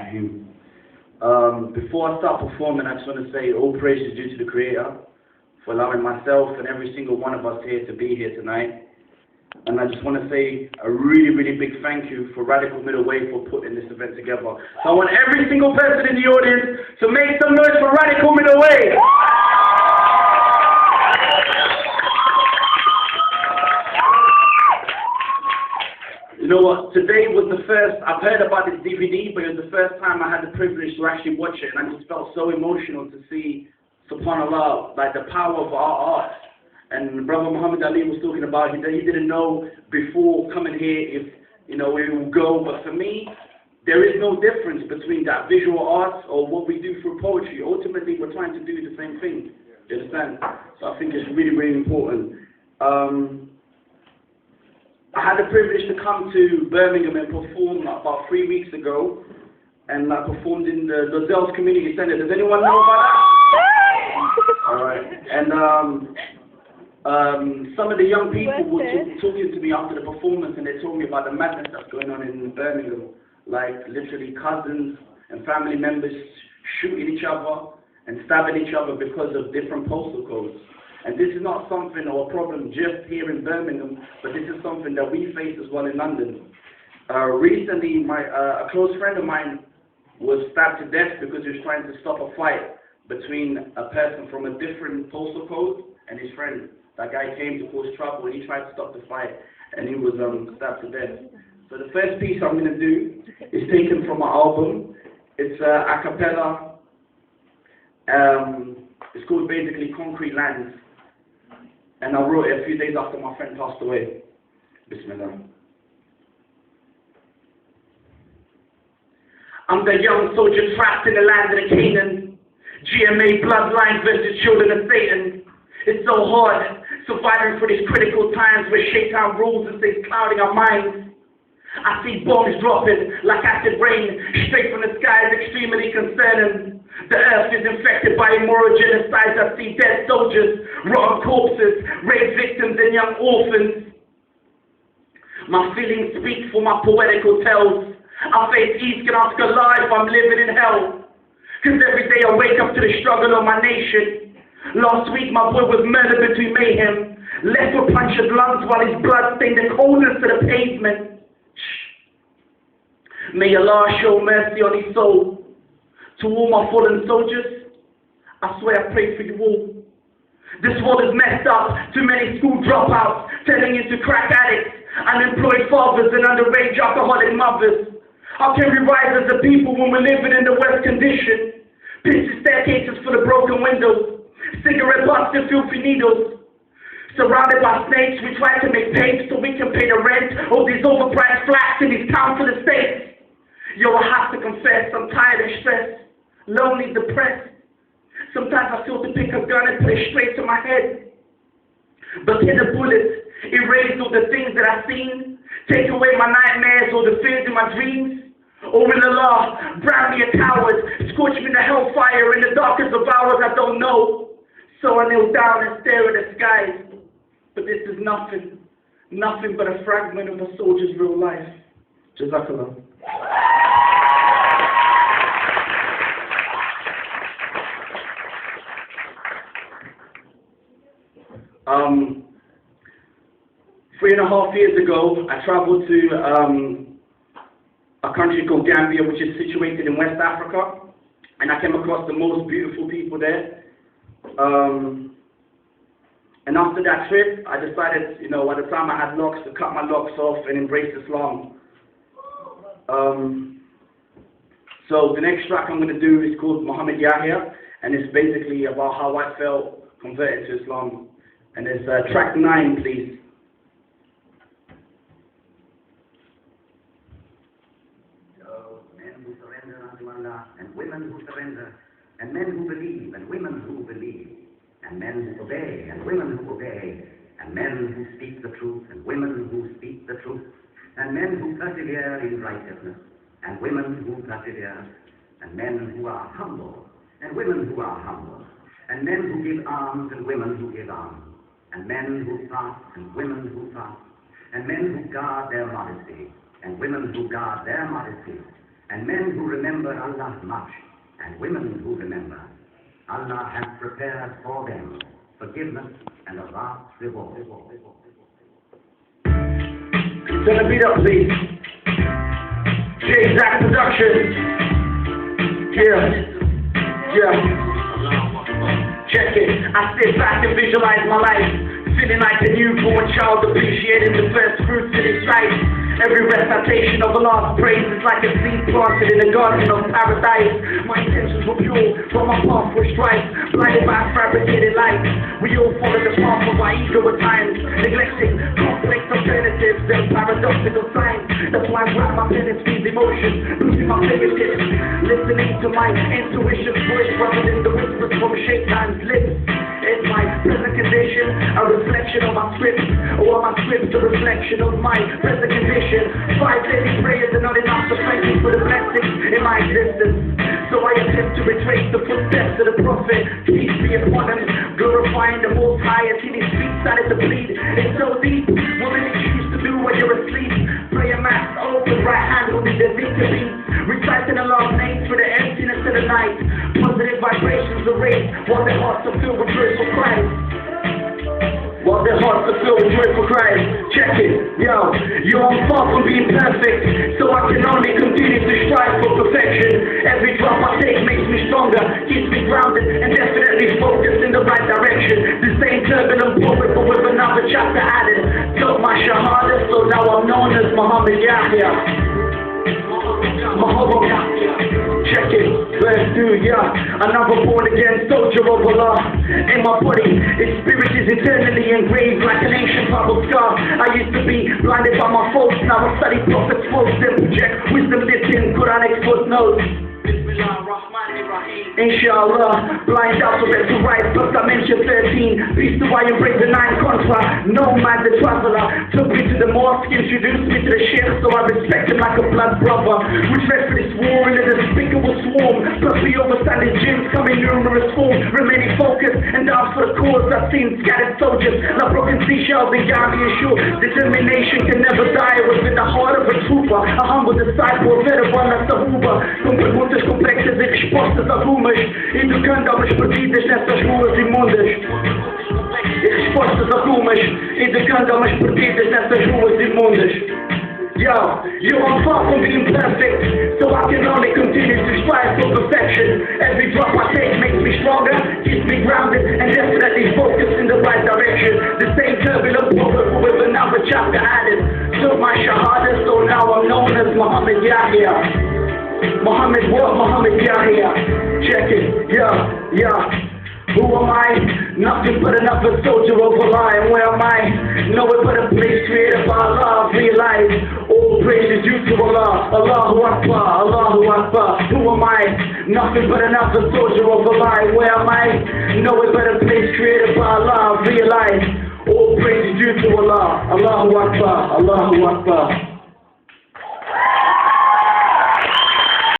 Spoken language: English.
Rahim. Before I start performing, I just want to say all praise is due to the Creator for allowing myself and every single one of us here to be here tonight. And I just want to say a really, really big thank you for Radical Middle Way for putting this event together. So I want every single person in the audience to make some noise for Radical Middle Way. You know what, today was the first, I've heard about this DVD, but it was the first time I had the privilege to actually watch it, and I just felt so emotional to see, subhanAllah, like the power of our art. And Brother Mohammed Yahya was talking about, he didn't know before coming here if, you know, it will go, but for me, there is no difference between that visual arts or what we do through poetry. Ultimately, we're trying to do the same thing, you understand? So I think it's really, really important. I had the privilege to come to Birmingham and perform about 3 weeks ago, and I performed in the Lozells Community Centre. Does anyone know about that? All right. And some of the young people were talking to me after the performance, and they told me about the madness that's going on in Birmingham, like literally cousins and family members shooting each other and stabbing each other because of different postal codes. And this is not something or a problem just here in Birmingham, but this is something that we face as well in London. Recently, a close friend of mine was stabbed to death because he was trying to stop a fight between a person from a different postal code and his friend. That guy came to cause trouble and he tried to stop the fight, and he was stabbed to death. So the first piece I'm going to do is taken from my album. It's a cappella. It's called basically Concrete Lands. And I wrote it a few days after my friend passed away. Bismillah. I'm the young soldier trapped in the land of Canaan. GMA bloodlines versus children of Satan. It's so hard surviving for these critical times where Shaitan rules and stays clouding our minds. I see bombs dropping like acid rain straight from the skies, extremely concerning. The earth is infected by immoral genocides. I see dead soldiers, rotten corpses, rape victims and young orphans. My feelings speak for my poetical tales. I face East and ask alive, I'm living in hell. Cause every day I wake up to the struggle of my nation. Last week my boy was murdered between mayhem. Left with punctured lungs while his blood stained the coldness to the pavement. May Allah show mercy on his soul. To all my fallen soldiers, I swear I pray for you all. This world is messed up, too many school dropouts, turning into crack addicts, unemployed fathers and underage alcoholic mothers. How can we rise as a people when we're living in the worst condition? Picture staircases for the broken windows, cigarette butts and filthy needles. Surrounded by snakes, we try to make paper so we can pay the rent of these overpriced flats in these council estates. Yo, I have to confess, I'm tired and stressed, lonely, depressed. Sometimes I feel to pick a gun and put it straight to my head. But hit the bullet, erase all the things that I've seen, take away my nightmares or the fears in my dreams. Or in the law, brand me a coward, scorch me in the hellfire in the darkest of hours I don't know. So I kneel down and stare at the skies. But this is nothing but a fragment of a soldier's real life. Jazakallah. 3.5 years ago, I traveled to a country called Gambia, which is situated in West Africa, and I came across the most beautiful people there. And after that trip, I decided, you know, at the time I had locks, to cut my locks off and embrace Islam. So the next track I'm going to do is called Mohammed Yahya, and it's basically about how I felt converted to Islam. And it's track 9, please. So, men who surrender unto Allah, and women who surrender, and men who believe, and women who believe, and men who obey, and women who obey, and men who speak the truth, and women who speak the truth, and men who persevere in righteousness, and women who persevere, and men who are humble, and women who are humble, and men who give alms, and women who give alms, and men who fast, and women who fast, and men who guard their modesty, and women who guard their modesty, and men who remember Allah much, and women who remember. Allah has prepared for them forgiveness and a vast reward. Turn the beat up, please. J-Zack Productions. Yeah. Check it. I sit back and visualize my life, feeling like a newborn child, appreciating the first fruits in its life. Every recitation of Allah's praise is like a seed planted in the garden of paradise. My intentions were pure, but my path was strife, blinded by fabricated light. We all follow the path of our ego at times, neglecting complex alternatives and paradoxical signs. That's why I grab my pen and squeeze emotion, losing my fingertips, listening to my intuition's voice rather than the whispers from Shaitan's lips. Is my present condition a reflection of my script, or my script a reflection of my present condition? 5 daily prayers are not enough to thank you for the blessings in my existence. So I attempt to retrace the footsteps of the Prophet, peace be upon him, glorifying the Most High as he speaks started to bleed. It's so deep, what did you choose to do when you're asleep? Prayer mass, open right hand will be the victory, reciting Allah's name for the emptiness of the night. Positive vibrations are raised while their hearts are filled with joy for Christ. While their hearts are filled with joy for Christ. Check it, yo, I'm far from being perfect, so I can only continue to strive for perfection. Every drop I take makes me stronger, keeps me grounded, and definitely focused in the right direction. The same turbulent poet, but with another chapter added. Took my shahada, so now I'm known as Mohammed Yahya. Check it, verse 2, another born again soldier of Allah. In my body, its spirit is eternally engraved like an ancient bubble scar. I used to be blinded by my faults, now I study prophets' faults, then project wisdom dipped in Quranic footnotes. Inshallah, blind alphabet to write, plus I mentioned 13. Peace to I embrace the 9 contra. No man the traveler took me to the mosque, introduced me to the ship, so I respect him like a blood brother. We dress for this war in a despicable swarm, plus we overstand his gyms come in numerous forms. Remaining focused and dance for the cause. I've seen scattered soldiers like broken seashells in Gambia shore. Determination can never die within the heart of a trooper. A humble disciple, veteran a sahuba, com perguntas complexas e respostas algumas, educando almas perdidas nessas ruas imundas. E respostas algumas, educando almas perdidas nessas ruas imundas. Yo, I'm far from being perfect, so I can only continue to strive for perfection. Every drop I take makes me stronger, keeps me grounded, and definitely focused in the right direction. The same turbulent prophet with another chapter added. Took my shahada, so now I'm known as Mohammed Yahya. Mohammed what? Mohammed Yahya. Check it, Who am I? Nothing but another soldier of Allah. And where am I? Nowhere but a place created by Allah. Realize all praise is due to Allah. Allahu Akbar, Allahu Akbar. Who am I? Nothing but another soldier of Allah. And where am I? Nowhere but a place created by Allah. Realize all praise is due to Allah. Allahu Akbar, Allahu Akbar.